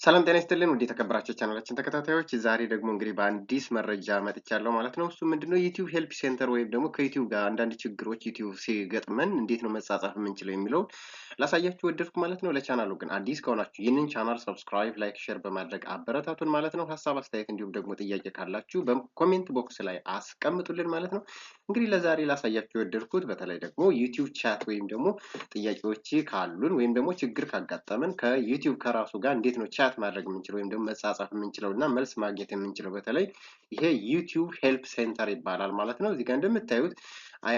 ሰላም ጤና ይስጥልን ውድ የተከበራችሁ ቻናላችን ተከታታዮች ዛሬ ደግሞ እንግዲህ በአዲስ መረጃ መጥቻለሁ ማለት ነው። እሱ ምንድነው ዩቲዩብ ሄልፕ ሴንተር ወይም ደግሞ ከዩቲዩብ ጋር አንዳንድ ችግሮች ዩቲዩብ ሲገጥመን እንዴት ነው መጻጻፍ የምንችለው የሚለውን ላሳያችሁ ወደድኩ ማለት ነው። ለቻናሉ ግን አዲስ ከሆናችሁ ይህንን ቻናል ሰብስክራይብ፣ ላይክ፣ ሼር በማድረግ አበረታቱን ማለት ነው። ሀሳብ አስተያየት፣ እንዲሁም ደግሞ ጥያቄ ካላችሁ በኮሜንት ቦክስ ላይ አስቀምጡልን ማለት ነው። እንግዲህ ለዛሬ ላሳያችሁ የወደድኩት በተለይ ደግሞ ዩቲዩብ ቻት ወይም ደግሞ ጥያቄዎች ካሉን ወይም ደግሞ ችግር ካጋጠመን ከዩቲዩብ ከራሱ ጋር እንዴት ነው ቻት ማድረግ የምንችለው ወይም ደግሞ መጻጻፍ የምንችለው እና መልስ ማግኘት የምንችለው በተለይ ይሄ ዩቲዩብ ሄልፕ ሴንተር ይባላል ማለት ነው። እዚህ ጋር እንደምታዩት hi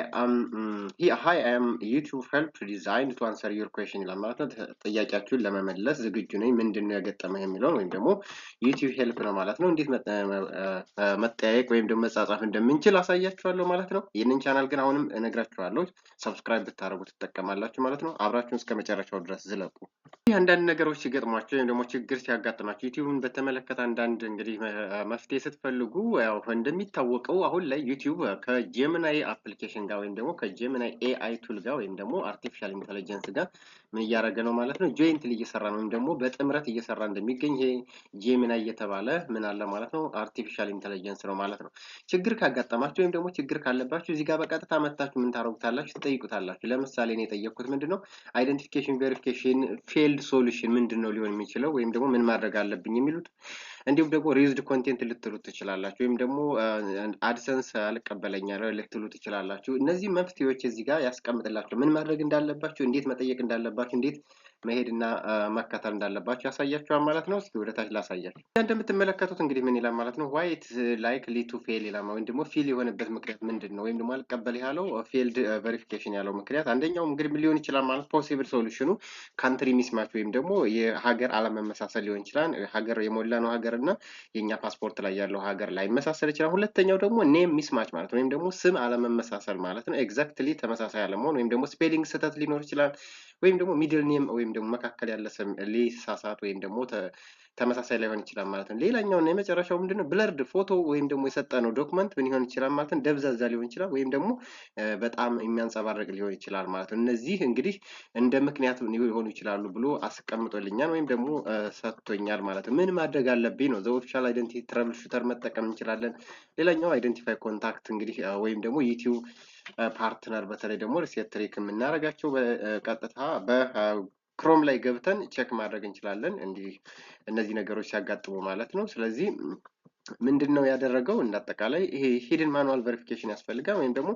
I am YouTube help designed to answer your question ይላል ማለት ነው። ጥያቄያችሁን ለመመለስ ዝግጁ ነኝ። ምንድነው የገጠመህ የሚለውን ወይም ደግሞ ዩቲዩብ ሄልፕ ነው ማለት ነው። እንዴት መጠያየቅ ወይም ደግሞ መጻጻፍ እንደምንችል አሳያችኋለሁ ማለት ነው። ይህንን ቻናል ግን አሁንም እነግራችኋለሁ ሰብስክራይብ ብታደርጉ ትጠቀማላችሁ ማለት ነው። አብራችሁን እስከ መጨረሻው ድረስ ዝለቁ። አንዳንድ ነገሮች ሲገጥሟቸው ወይም ደግሞ ችግር ሲያጋጥማቸው ዩቲዩብን በተመለከተ አንዳንድ እንግዲህ መፍትሄ ስትፈልጉ ያው እንደሚታወቀው አሁን ላይ ዩቲዩብ ከጄሚናይ አፕሊኬሽን ጋር ወይም ደግሞ ከጄሚናይ ኤአይ ቱል ጋር ወይም ደግሞ አርቲፊሻል ኢንተለጀንስ ጋር ምን እያደረገ ነው ማለት ነው። ጆይንትሊ እየሰራ ነው ወይም ደግሞ በጥምረት እየሰራ እንደሚገኝ ይሄ ጄሚናይ እየተባለ ምን አለ ማለት ነው አርቲፊሻል ኢንተለጀንስ ነው ማለት ነው። ችግር ካጋጠማችሁ ወይም ደግሞ ችግር ካለባችሁ እዚህ ጋር በቀጥታ መታችሁ ምን ታደርጉታላችሁ? ትጠይቁታላችሁ። ለምሳሌ እኔ የጠየቅኩት ምንድነው አይደንቲፊኬሽን ቬሪፊኬሽን ፌልድ ሶሉሽን ምንድነው ሊሆን የሚችለው ወይም ደግሞ ምን ማድረግ አለብኝ የሚሉት እንዲሁም ደግሞ ሪዩዝድ ኮንቴንት ልትሉ ትችላላችሁ ወይም ደግሞ አድሰንስ አልቀበለኝ ያለው ልትሉ ትችላላችሁ። እነዚህ መፍትሄዎች እዚህ ጋር ያስቀምጥላችሁ ምን ማድረግ እንዳለባችሁ፣ እንዴት መጠየቅ እንዳለባችሁ፣ እንዴት መሄድና መከተል እንዳለባችሁ ያሳያችኋል ማለት ነው። እስኪ ወደ ታች ላሳያችሁ። እንደምትመለከቱት እንግዲህ ምን ይላል ማለት ነው ዋይ ኢት ላይክሊ ቱ ፌል ይላል ወይም ደግሞ ፌል የሆነበት ምክንያት ምንድነው ወይም ደግሞ አልቀበል ያለው ፌልድ ቬሪፊኬሽን ያለው ምክንያት አንደኛው እንግዲህ ምን ሊሆን ይችላል ማለት ፖሲብል ሶሉሽኑ ካንትሪ ሚስማች ወይም ደግሞ የሀገር አለመመሳሰል ሊሆን ይችላል። ሀገር የሞላ ነው ሀገር እና የኛ ፓስፖርት ላይ ያለው ሀገር ላይ መሳሰል ይችላል። ሁለተኛው ደግሞ ኔም ሚስማች ማለት ወይም ደግሞ ስም አለመመሳሰል ማለት ነው። ኤግዛክትሊ ተመሳሳይ አለመሆን ወይም ደግሞ ስፔሊንግ ስህተት ሊኖር ይችላል። ወይም ደግሞ ሚድል ኔም ወይም ደግሞ መካከል ያለ ስም ሊሳሳት ወይም ደግሞ ተመሳሳይ ላይሆን ይችላል ማለት ነው። ሌላኛው እና የመጨረሻው ምንድነው ብለርድ ፎቶ ወይም ደግሞ የሰጠነው ዶክመንት ምን ሊሆን ይችላል ማለት ነው ደብዛዛ ሊሆን ይችላል ወይም ደግሞ በጣም የሚያንጸባርቅ ሊሆን ይችላል ማለት ነው። እነዚህ እንግዲህ እንደ ምክንያት ሊሆኑ ይችላሉ ብሎ አስቀምጦልኛል ወይም ደግሞ ሰጥቶኛል ማለት ነው። ምን ማድረግ አለብኝ ነው። ኦፊሻል አይደንቲቲ ትራብል ሹተር መጠቀም እንችላለን። ሌላኛው አይደንቲፋይ ኮንታክት እንግዲህ ወይም ደግሞ ዩቲዩብ ፓርትነር በተለይ ደግሞ ሪሴት ትሪክ የምናደርጋቸው በቀጥታ በክሮም ላይ ገብተን ቼክ ማድረግ እንችላለን። እንዲህ እነዚህ ነገሮች ሲያጋጥሙ ማለት ነው። ስለዚህ ምንድነው ያደረገው እንዳጠቃላይ ይሄ ሂድን ማኑዋል ቬሪፊኬሽን ያስፈልጋል ወይም ደግሞ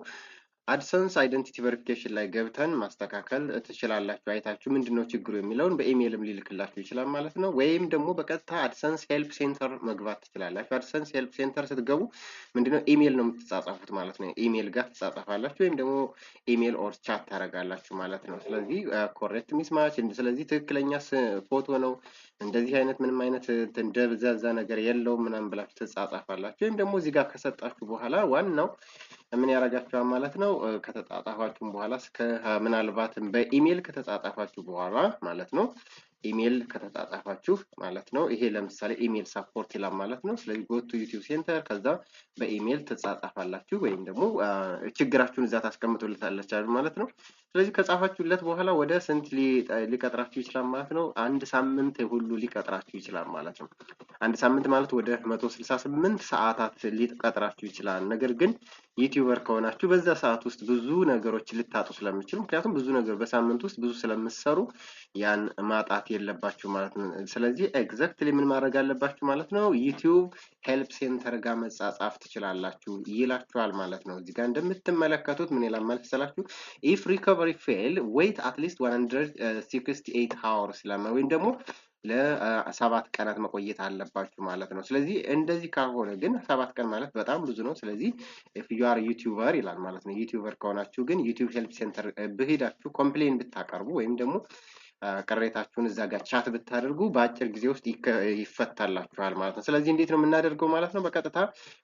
አድሰንስ አይደንቲቲ ቬሪፊኬሽን ላይ ገብተን ማስተካከል ትችላላችሁ። አይታችሁ ምንድነው ችግሩ የሚለውን በኢሜይልም ሊልክላችሁ ይችላል ማለት ነው። ወይም ደግሞ በቀጥታ አድሰንስ ሄልፕ ሴንተር መግባት ትችላላችሁ። አድሰንስ ሄልፕ ሴንተር ስትገቡ ምንድነው ኢሜይል ነው የምትጻጻፉት ማለት ነው። ኢሜይል ጋር ትጻጻፋላችሁ ወይም ደግሞ ኢሜይል ኦር ቻት ታደርጋላችሁ ማለት ነው። ስለዚህ ኮሬክት ሚስማች ስለዚህ ትክክለኛ ፎቶ ነው እንደዚህ አይነት ምንም አይነት ደብዛዛ ነገር የለውም ምናምን ብላችሁ ትጻጻፋላችሁ። ወይም ደግሞ እዚህ ጋር ከሰጣችሁ በኋላ ዋናው ምን ያደርጋችኋል ማለት ነው። ከተጻጻፋችሁም በኋላ እስከ ምናልባትም በኢሜይል ከተጻጻፋችሁ በኋላ ማለት ነው ኢሜይል ከተጻጻፋችሁ ማለት ነው። ይሄ ለምሳሌ ኢሜይል ሰፖርት ይላል ማለት ነው። ስለዚህ ጎቱ ዩቲዩብ ሴንተር ከዛ በኢሜይል ትጻጻፋላችሁ ወይም ደግሞ ችግራችሁን እዛ ታስቀምጡለታላችሁ ማለት ነው። ስለዚህ ከጻፋችሁለት በኋላ ወደ ስንት ሊቀጥራችሁ ይችላል ማለት ነው። አንድ ሳምንት ሁሉ ሊቀጥራችሁ ይችላል ማለት ነው። አንድ ሳምንት ማለት ወደ 168 ሰዓታት ሊቀጥራችሁ ይችላል። ነገር ግን ዩቲዩበር ከሆናችሁ በዛ ሰዓት ውስጥ ብዙ ነገሮች ልታጡ ስለምችሉ ምክንያቱም ብዙ ነገር በሳምንት ውስጥ ብዙ ስለምትሰሩ ያን ማጣት የለባችሁ ማለት ነው። ስለዚህ ኤግዛክትሊ ምን ማድረግ አለባችሁ ማለት ነው። ዩቲዩብ ሄልፕ ሴንተር ጋር መጻጻፍ ትችላላችሁ ይላችኋል ማለት ነው። እዚህ ጋር እንደምትመለከቱት ምን ይላል ማለት ይችላችሁ ኢፍ ሪከቨሪ ፌል ዌይት አትሊስት 168 ሃወርስ ለማ ወይም ደግሞ ለሰባት ቀናት መቆየት አለባችሁ ማለት ነው። ስለዚህ እንደዚህ ካልሆነ ግን 7 ቀን ማለት በጣም ብዙ ነው። ስለዚህ ኢፍ ዩ አር ዩቲዩበር ይላል ማለት ነው። ዩቲዩበር ከሆናችሁ ግን ዩቲዩብ ሄልፕ ሴንተር ብሄዳችሁ ኮምፕሌን ብታቀርቡ ወይም ደግሞ ቅሬታችሁን እዛ ጋር ቻት ብታደርጉ በአጭር ጊዜ ውስጥ ይፈታላችኋል ማለት ነው። ስለዚህ እንዴት ነው የምናደርገው ማለት ነው። በቀጥታ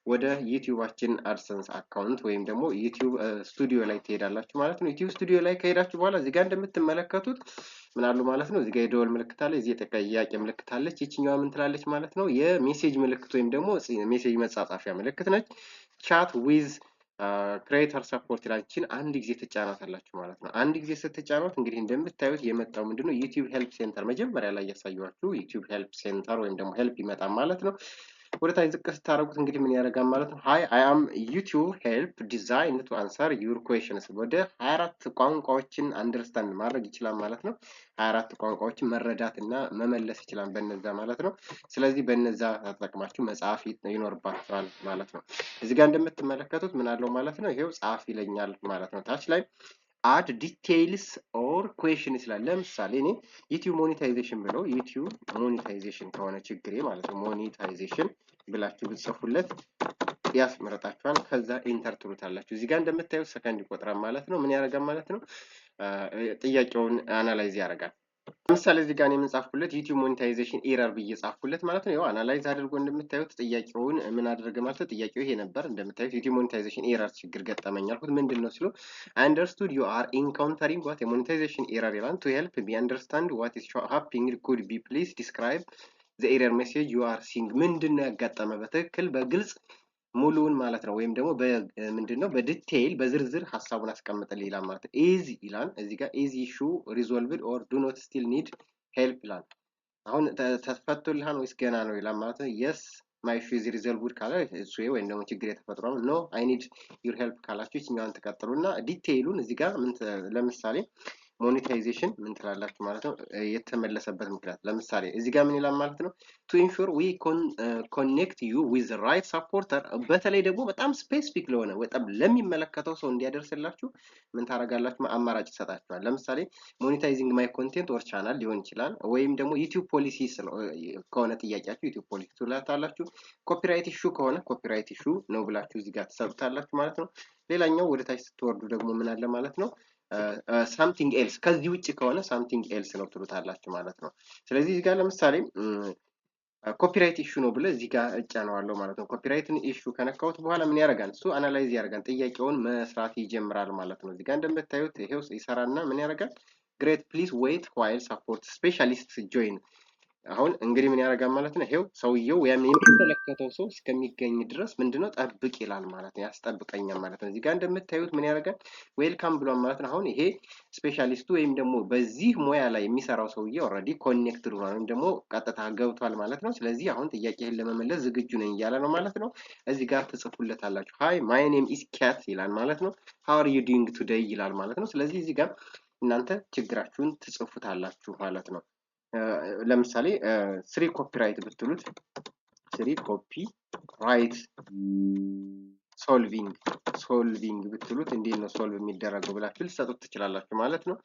ወደ ዩቲዩባችን አድሰንስ አካውንት ወይም ደግሞ ዩቲዩብ ስቱዲዮ ላይ ትሄዳላችሁ ማለት ነው። ዩቲዩብ ስቱዲዮ ላይ ከሄዳችሁ በኋላ እዚህ ጋር እንደምትመለከቱት ምን አሉ ማለት ነው። እዚህ ጋር የደወል ምልክት አለ፣ እዚህ የጥያቄ ምልክት አለች። ይችኛዋ ምን ትላለች ማለት ነው። የሜሴጅ ምልክት ወይም ደግሞ ሜሴጅ መጻጻፊያ ምልክት ነች። ቻት ዊዝ ክሬተር ሰፖርት ይላችን አንድ ጊዜ ትጫናታላችሁ ማለት ነው። አንድ ጊዜ ስትጫኑት እንግዲህ እንደምታዩት የመጣው ምንድነው ዩቲዩብ ሄልፕ ሴንተር መጀመሪያ ላይ ያሳያችሁ ዩቲዩብ ሄልፕ ሴንተር ወይም ደግሞ ሄልፕ ይመጣል ማለት ነው። ወደ ታች ዝቅ ስታደርጉት እንግዲህ ምን ያደርጋል ማለት ነው። ሃይ አይ አም ዩቲዩብ ሄልፕ ዲዛይን ቱ አንሰር ዩር ኩዌሽንስ ወደ 24 ቋንቋዎችን አንደርስታንድ ማድረግ ይችላል ማለት ነው። 24 ቋንቋዎችን መረዳት እና መመለስ ይችላል በነዛ ማለት ነው። ስለዚህ በነዛ ተጠቅማችሁ መጻፍ ይኖርባችኋል ማለት ነው። እዚህ ጋር እንደምትመለከቱት ምን አለው ማለት ነው። ይሄው ጻፍ ይለኛል ማለት ነው። ታች ላይ አድ ዲቴይልስ ኦር ኩዌሽን ይችላል። ለምሳሌ እኔ ዩቲዩብ ሞኔታይዜሽን ብለው ዩቲዩብ ሞኔታይዜሽን ከሆነ ችግሬ ማለት ነው ሞኔታይዜሽን ብላችሁ ብትጽፉለት ያስመረጣችኋል። ከዛ ኢንተር ትሉታላችሁ። እዚህ ጋር እንደምታዩት ሰከንድ ይቆጥራል ማለት ነው። ምን ያደርጋል ማለት ነው? ጥያቄውን አናላይዝ ያደርጋል። ለምሳሌ እዚህ ጋር የምንጻፍኩለት ዩቲዩብ ሞኔታይዜሽን ኤረር ብዬ ጻፍኩለት ማለት ነው። ያው አናላይዝ አድርጎ እንደምታዩት ጥያቄውን ምን አደረገ ማለት ነው። ጥያቄው ይሄ ነበር እንደምታዩት ዩቲዩብ ሞኔታይዜሽን ኤረር ችግር ገጠመኝ አልኩት። ምንድን ነው ሲሉ አንደርስቱድ ዩ አር ኢንካውንተሪንግ ዋት የሞኔታይዜሽን ኤረር ይላል። ቱ ሄልፕ ሚ አንደርስታንድ ዋት ኢዝ ሃፕኒንግ ኩድ ቢ ፕሊዝ ዲስክራይብ ዘ ኤረር ሜሴጅ ዩ አር ሲንግ። ምንድን ነው ያጋጠመ በትክክል በግልጽ ሙሉውን ማለት ነው። ወይም ደግሞ ምንድነው በዲቴይል በዝርዝር ሀሳቡን አስቀምጥልኝ ይላል ማለት ነው። ኢዝ ይላል እዚህ ጋር ኢዝ ኢሹ ሪዞልቭድ ኦር ዱ ኖት ስቲል ኒድ ሄልፕ ይላል። አሁን ተፈቶልሃል ወይስ ገና ነው ይላል ማለት ነው። የስ ማይ ኢሹ ኢዝ ሪዞልቭድ ካለ እሱ ወይም ደግሞ ችግር የተፈጥሮ ነው። ኖ አይ ኒድ ዩር ሄልፕ ካላችሁ ይችኛዋን ተቀጥሉና ዲቴይሉን እዚህ ጋር ለምሳሌ ሞኔታይዜሽን ምን ትላላችሁ ማለት ነው። የተመለሰበት ምክንያት ለምሳሌ እዚህ ጋር ምን ይላል ማለት ነው። ቱ ኢንሹር ዊ ኮኔክት ዩ ዊዝ ራይት ሰፖርተር። በተለይ ደግሞ በጣም ስፔሲፊክ ለሆነ በጣም ለሚመለከተው ሰው እንዲያደርስላችሁ ምን ታደርጋላችሁ? አማራጭ ይሰጣችኋል። ለምሳሌ ሞኔታይዚንግ ማይ ኮንቴንት ኦር ቻናል ሊሆን ይችላል። ወይም ደግሞ ዩቲዩብ ፖሊሲ ከሆነ ጥያቄያችሁ ዩቲዩብ ፖሊሲ ትላታላችሁ። ኮፒራይት ኢሹ ከሆነ ኮፒራይት ኢሹ ነው ብላችሁ እዚህ ጋር ትሰጡታላችሁ ማለት ነው። ሌላኛው ወደ ታች ስትወርዱ ደግሞ ምን አለ ማለት ነው። ሳምቲንግ ኤልስ ከዚህ ውጭ ከሆነ ሳምቲንግ ኤልስ ነው ትሉታላችሁ ማለት ነው። ስለዚህ እዚህ ጋር ለምሳሌ ኮፒራይት ኢሹ ነው ብለ እዚህ ጋር እጫነዋለሁ ማለት ነው። ኮፒራይትን ኢሹ ከነካሁት በኋላ ምን ያደርጋል? እሱ አናላይዝ ያደርጋል፣ ጥያቄውን መስራት ይጀምራል ማለት ነው። እዚህ ጋር እንደምታዩት ይሄው ይሰራና ምን ያደርጋል? ግሬት ፕሊዝ ዌይት ዋይል ሰፖርት ስፔሻሊስት ጆይን። አሁን እንግዲህ ምን ያደርጋል ማለት ነው። ይሄው ሰውየው ወይም የሚመለከተው ሰው እስከሚገኝ ድረስ ምንድነው ጠብቅ ይላል ማለት ነው። ያስጠብቀኛል ማለት ነው። እዚህ ጋር እንደምታዩት ምን ያደርጋል? ዌልካም ብሏል ማለት ነው። አሁን ይሄ ስፔሻሊስቱ ወይም ደግሞ በዚህ ሙያ ላይ የሚሰራው ሰውዬ ኦልሬዲ ኮኔክትድ ሆኗል ወይም ደግሞ ቀጥታ ገብቷል ማለት ነው። ስለዚህ አሁን ጥያቄህን ለመመለስ ዝግጁ ነኝ እያለ ነው ማለት ነው። እዚህ ጋር ትጽፉለታላችሁ። ሃይ ማይ ኔም ኢዝ ካት ይላል ማለት ነው። ሃው አር ዩ ዱይንግ ቱዴይ ይላል ማለት ነው። ስለዚህ እዚህ ጋር እናንተ ችግራችሁን ትጽፉታላችሁ ማለት ነው። ለምሳሌ ስሪ ኮፒራይት ብትሉት ስሪ ኮፒ ራይት ሶልቪንግ ብትሉት እንዴት ነው ሶልቭ የሚደረገው ብላችሁ ልትሰጡት ትችላላችሁ ማለት ነው።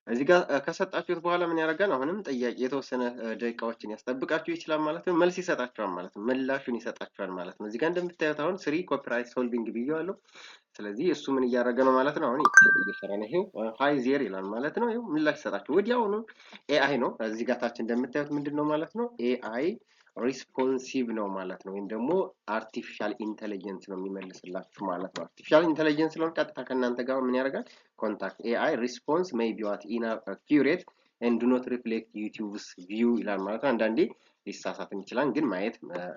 እዚህ ጋር ከሰጣችሁት በኋላ ምን ያደርጋል? አሁንም ጥያቄ የተወሰነ ደቂቃዎችን ያስጠብቃችሁ ይችላል ማለት ነው። መልስ ይሰጣችኋል ማለት ነው። ምላሹን ይሰጣችኋል ማለት ነው። እዚህ ጋር እንደምታዩት አሁን ስሪ ኮፒራይት ሶልቪንግ ብዬዋለሁ። ስለዚህ እሱ ምን እያደረገ ነው ማለት ነው። አሁን እየሰራ ነው። ይሄው ሃይ ዜር ይላል ማለት ነው። ይሄው ምላሽ ይሰጣችሁ ወዲያውኑ። ኤአይ ነው። እዚህ ጋር ታች እንደምታዩት ምንድን ነው ማለት ነው። ኤአይ ሪስፖንሲቭ ነው ማለት ነው። ወይም ደግሞ አርቲፊሻል ኢንተለጀንስ ነው የሚመልስላችሁ ማለት ነው። አርቲፊሻል ኢንተለጀንስ ስለሆነ ቀጥታ ከእናንተ ጋር ምን ያደርጋል? ኮንታክት ኤአይ ሪስፖንስ ሜይ ቢ ዋት ኢንአኪዩሬት ኤንድ ዱ ኖት ሪፍሌክት ዩቲዩብስ ቪው ይላል ማለት ነው። አንዳንዴ ሊሳሳትም ይችላል፣ ግን ማየት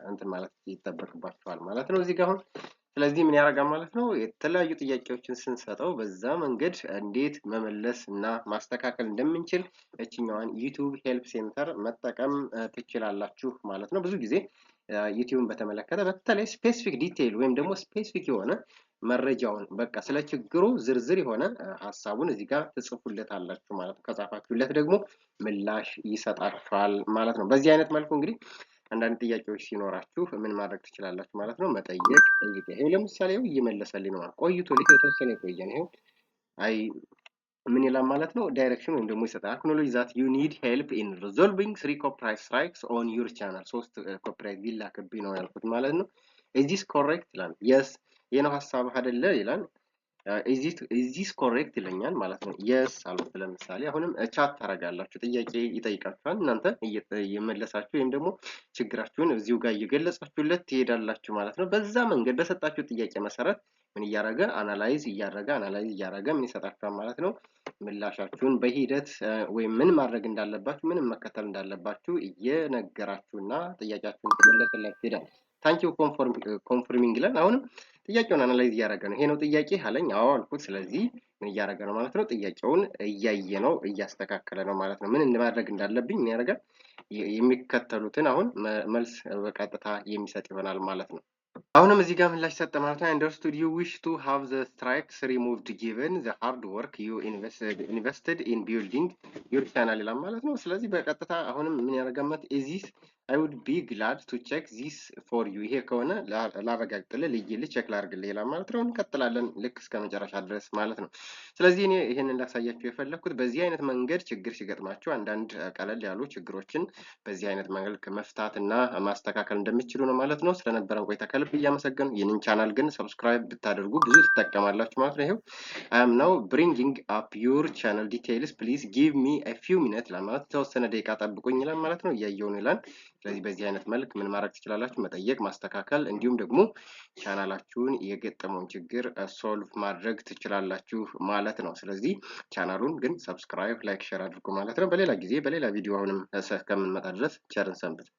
እንትን ማለት ይጠበቅባቸዋል ማለት ነው እዚህ ጋር አሁን። ስለዚህ ምን ያደርጋል ማለት ነው። የተለያዩ ጥያቄዎችን ስንሰጠው በዛ መንገድ እንዴት መመለስ እና ማስተካከል እንደምንችል እችኛዋን ዩቲዩብ ሄልፕ ሴንተር መጠቀም ትችላላችሁ ማለት ነው። ብዙ ጊዜ ዩቲዩብን በተመለከተ በተለይ ስፔሲፊክ ዲቴይል ወይም ደግሞ ስፔሲፊክ የሆነ መረጃውን በቃ ስለ ችግሩ ዝርዝር የሆነ ሀሳቡን እዚህ ጋር ትጽፉለታላችሁ ማለት ነው። ከጻፋችሁለት ደግሞ ምላሽ ይሰጣችኋል ማለት ነው። በዚህ አይነት መልኩ እንግዲህ አንዳንድ ጥያቄዎች ሲኖራችሁ ምን ማድረግ ትችላላችሁ ማለት ነው። መጠየቅ ጠይቅ። ይሄው ለምሳሌ እየመለሰልኝ ነው ማለት ቆይቶ የተወሰነ የቆየ ነው። ይሄው አይ ምን ይላል ማለት ነው። ዳይሬክሽን ወይም ደግሞ ይሰጣል። አክኖሎጂ ዛት ዩ ኒድ ሄልፕ ኢን ሪዞልቪንግ 3 ኮፒራይት ስትራይክስ ኦን ዩር ቻናል። 3 ኮፒራይት ቢላክብኝ ነው ያልኩት ማለት ነው። ኢዝ ዚስ ኮሬክት ይላል። የስ የነው ሀሳብ አይደለ ይላል። ኢዝ ዚስ ኮሬክት ይለኛል ማለት ነው። የስ አልኩት። ለምሳሌ አሁንም ቻት ታደርጋላችሁ፣ ጥያቄ ይጠይቃችኋል። እናንተ እየመለሳችሁ ወይም ደግሞ ችግራችሁን እዚሁ ጋር እየገለጻችሁለት ትሄዳላችሁ ማለት ነው። በዛ መንገድ በሰጣችሁ ጥያቄ መሰረት ምን እያደረገ አናላይዝ እያደረገ ምን ይሰጣችኋል ማለት ነው። ምላሻችሁን በሂደት ወይም ምን ማድረግ እንዳለባችሁ ምንም መከተል እንዳለባችሁ እየነገራችሁና ጥያቄያችሁን ተመለሰላችሁ ይሄዳል። ታንክ ዩ ኮንፎርሚንግ ይላል። አሁንም ጥያቄውን አናላይዝ እያደረገ ነው። ይሄ ነው ጥያቄ አለኝ። አዎ አልኩት። ስለዚህ ምን እያደረገ ነው ማለት ነው? ጥያቄውን እያየ ነው፣ እያስተካከለ ነው ማለት ነው። ምን ማድረግ እንዳለብኝ ምን ያደርጋል? የሚከተሉትን አሁን መልስ በቀጥታ የሚሰጥ ይሆናል ማለት ነው። አሁንም እዚህ ጋር ምላሽ ሰጠ ማለት ነው። አንደርስቱድ ዩ ዊሽ ቱ ሃቭ ዘ ስትራይክስ ሪሙቭድ ጊቨን ዘ ሃርድ ወርክ ዩ ኢንቨስትድ ኢን ቢልዲንግ ዩር ቻናል ይላል ማለት ነው። ስለዚህ በቀጥታ አሁንም ምን ያደርጋመት ኢዚስ አይ ውድ ቢ ግላድ ቱ ቼክ ዚስ ፎር ዩ። ይሄ ከሆነ ላረጋግጥልህ፣ ልይልህ፣ ቼክ ላርግልህ ይላል ማለት ነው። እንቀጥላለን ልክ እስከ መጨረሻ ድረስ ማለት ነው። ስለዚህ እኔ ይሄን እንዳሳያችሁ የፈለኩት በዚህ አይነት መንገድ ችግር ሲገጥማችሁ አንዳንድ ቀለል ያሉ ችግሮችን በዚህ አይነት መልክ መፍታት እና ማስተካከል እንደምትችሉ ነው ማለት ነው። ስለነበረን ቆይታ ከልብ እያመሰገኑ ይህንን ቻናል ግን ሰብስክራይብ ብታደርጉ ብዙ ትጠቀማላችሁ ማለት ነው። ይሄው አይ አም ናው ብሪንጊንግ አፕ ዩር ቻናል ዲቴይልስ ፕሊዝ ጊቭ ሚ አ ፊው ሚኒት ለማለት የተወሰነ ደቂቃ ጠብቁኝ ይላል ማለት ነው። እያየው ነው ይላል። ስለዚህ በዚህ አይነት መልክ ምን ማድረግ ትችላላችሁ? መጠየቅ፣ ማስተካከል እንዲሁም ደግሞ ቻናላችሁን የገጠመውን ችግር ሶልቭ ማድረግ ትችላላችሁ ማለት ነው። ስለዚህ ቻናሉን ግን ሰብስክራይብ፣ ላይክ፣ ሼር አድርጉ ማለት ነው። በሌላ ጊዜ በሌላ ቪዲዮ አሁንም እስከምንመጣ ድረስ ቸርን ሰንብት።